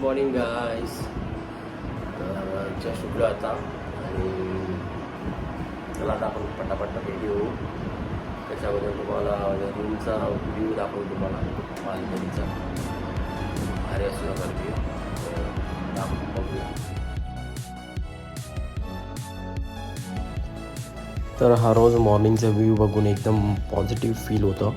Morning गाईस. तर just उठलो आता आणि चला आता आपण पटापट रेडी होऊ. त्याच्याबद्दल तुम्हाला रूमचा व्ह्यू दाखवू तुम्हाला बाल्कनीचा. भारी असू नका व्ह्यू दाखवून बघूया. तर हा रोज मॉर्निंगचा व्ह्यू बघून एकदम पॉझिटिव्ह फील होतं.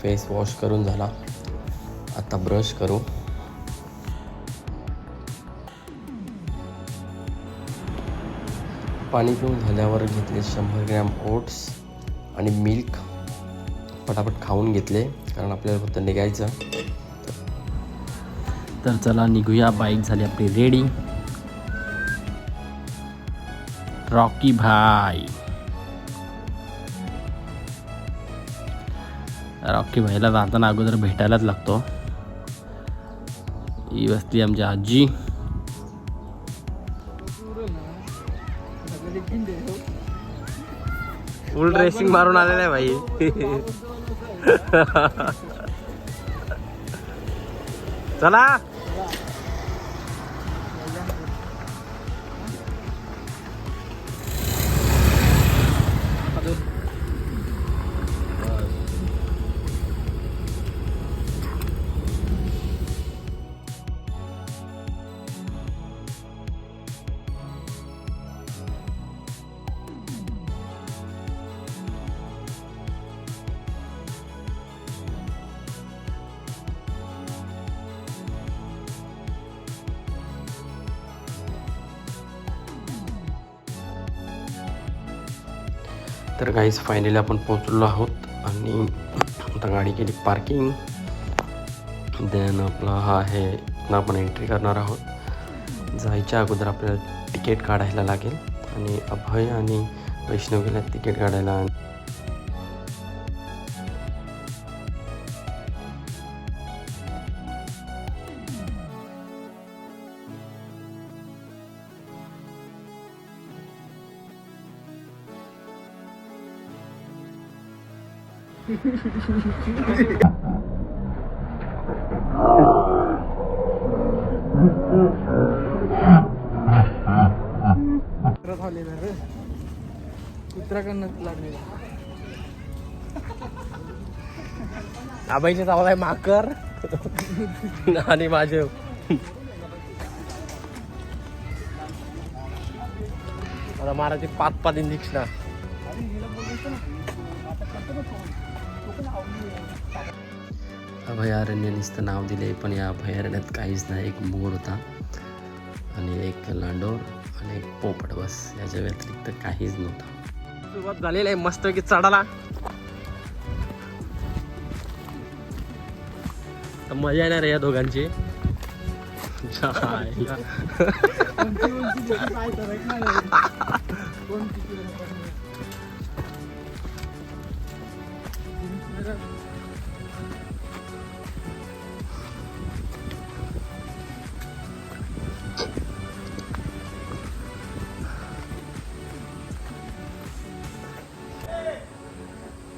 फेस वॉश करून झाला, आता ब्रश करू. पाणी पिऊन झाल्यावर घेतले 100 ग्रॅम ओट्स आणि मिल्क. पटापट खाऊन घेतले कारण आपल्याला फक्त निघायचं. तर चला निघूया. बाईक झाली आपली रेडी. रॉकी भाई, रॉकी भाईला जाताना अगोदर भेटायलाच लागतो. ही बसली आमची आजी. फुल ड्रेसिंग मारून आलेला आहे भाई. चला तर गाईज फायनली आपण पोहोचलो आहोत आणि आता गाडी केली पार्किंग. देन आपला हा आहे, इथनं आपण एंट्री करणार आहोत. जायच्या अगोदर आपल्याला तिकीट काढायला लागेल आणि अभय आणि वैष्णव गेल्या तिकीट काढायला. आबाईचे चावलाय माकर आणि माझे आता महाराजची 5 इंजेक्शन. अभयारण्य नुसतं नाव दिले पण या अभयारण्यात काहीच नाही. एक मोर होता आणि एक लांडोर आणि एक पोपट, बस. याच्या व्यतिरिक्त काहीच नव्हतं. सुरुवात झालेली आहे मस्त की चढाला. मजा येणार आहे या दोघांची.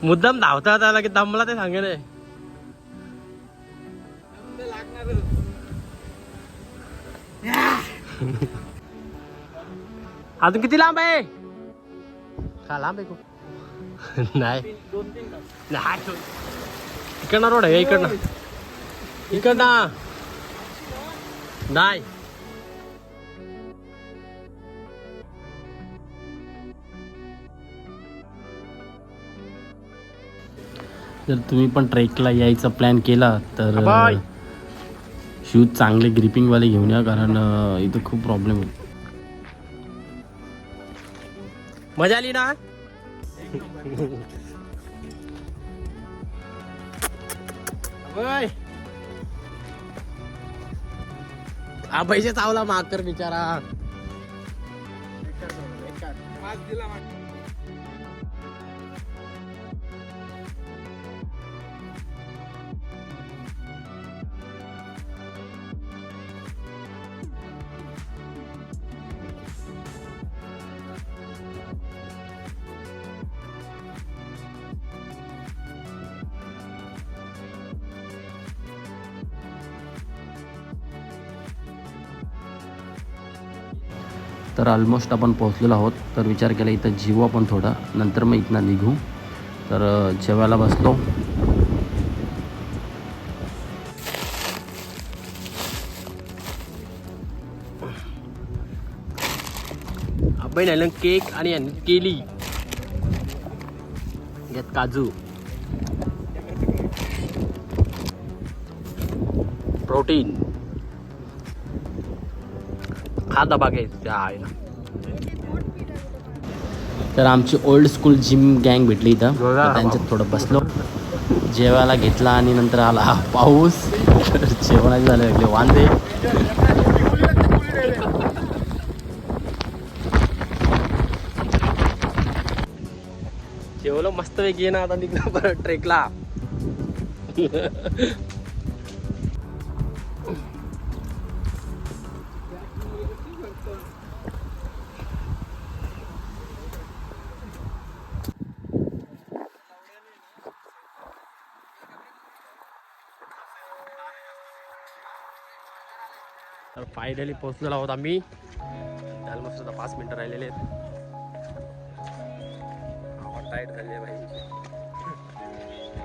मुद्दाम धावता त्याला की दमला ते सांगे रे. अजून किती लांब आहे? का लांब आहे खूप? नाही इकडनं रोड आहे, इकडनं नाही. जर तुम्ही पण ट्रेकला यायचा प्लॅन केला तर शूज चांगले ग्रिपिंगवाले घेऊन या, कारण इथं खूप प्रॉब्लेम होतो. मजा आली ना? पैसे चावला माकर बिचारा. तर ऑलमोस्ट आपण पोहोचलेलो आहोत. तर विचार केला इथं जेवू आपण थोडं, नंतर मग इथनं निघू. तर जेवायला बसलो. आपण आलं केक आणि केली यात काजू, प्रोटीन हा डबा घ्यायचा आहे ना. तर आमची ओल्ड स्कूल जिम गँग भेटली इथं. त्यांच्यात थोडं बसलो, जेवायला घेतला आणि नंतर आला पाऊस. जेवणाचे झाले लागले वांदे. जेवलो मस्त वेगळी ना. आता निघलो परत ट्रेकला. तर फायनली पोहोचलेलो आहोत आम्ही. ऑलमोस्ट आता 5 मिनिटं राहिलेले आहेत. टाईट झाले भाई,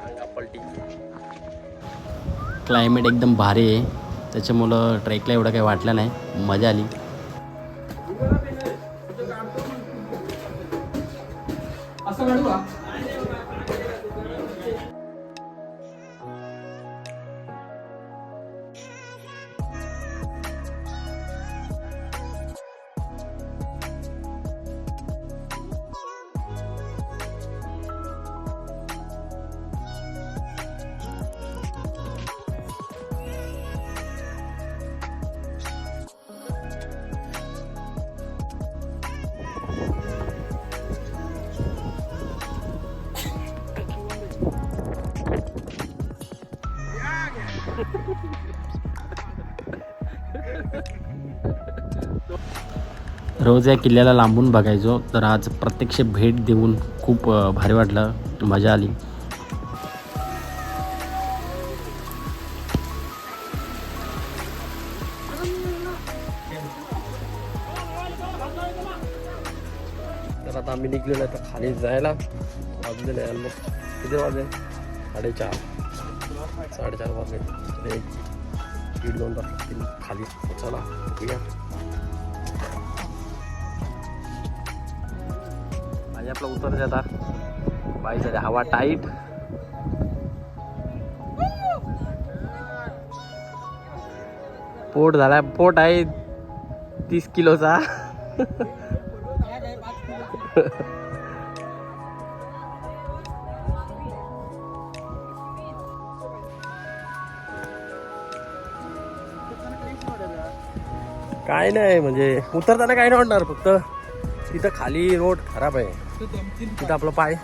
अंगा पलटी. क्लायमेट एकदम भारी आहे, त्याच्यामुळं ट्रेकला एवढं काही वाटलं नाही, मजा आली. असं काढू का? रोज या किल्ल्याला लांबून बघायचो, तर आज प्रत्यक्ष भेट देऊन खूप भारी वाटलं, मजा आली. तर आता आम्ही निघलेलो आहे तर खाली जायला. वाजलेले आहे ऑलमोस्ट, किती वाजले? 4:30 वाजले. 1-2 तास लागतील खाली पोचायला. बघूया आणि आपलं उतर आता बाई झाली हवा टाईट. पोट झाला, पोट आहे 30 किलोचा. काय नाही म्हणजे उतरताना काय नाही वाटणार, फक्त तिथं खाली रोड खराब आहे, तिथं आपलं पाय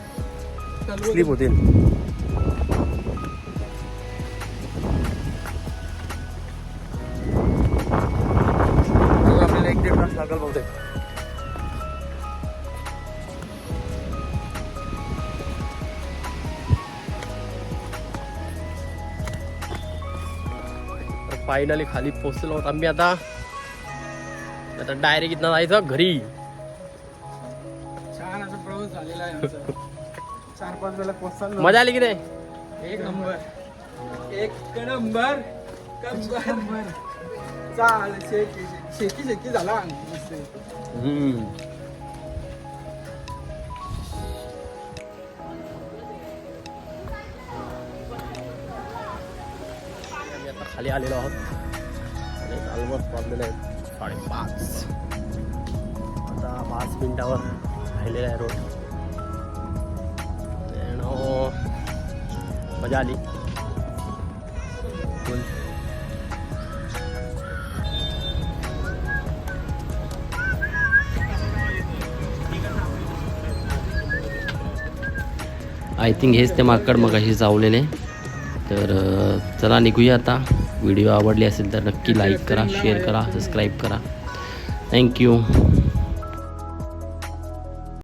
स्लिप होतील. आपल्याला 1-1.5 तास लागेल बहुतेक. फायनली खाली पोहोचलो आहोत आम्ही. आता डायरेक्ट इथं जायचं घरी. छान असा प्रवास झालेला आहे आमचा. 4-5 वेळा पोहोचलो. मजा आली की नाही? एक नंबर चाल. शेकी झाला मस्त. आता खाली आलेलो आहोत आणि ऑलमोस्ट वाजलेले आहेत 5:30. आता 5 मिनिटावर राहिलेला आहे रोड. मजा आली. आय थिंक हेच ते माकड मगाशी चावलेले. तर चला निघूया आता. व्हिडिओ आवडली असेल तर नक्की लाईक करा, शेअर करा, सबस्क्राईब करा. थँक्यू.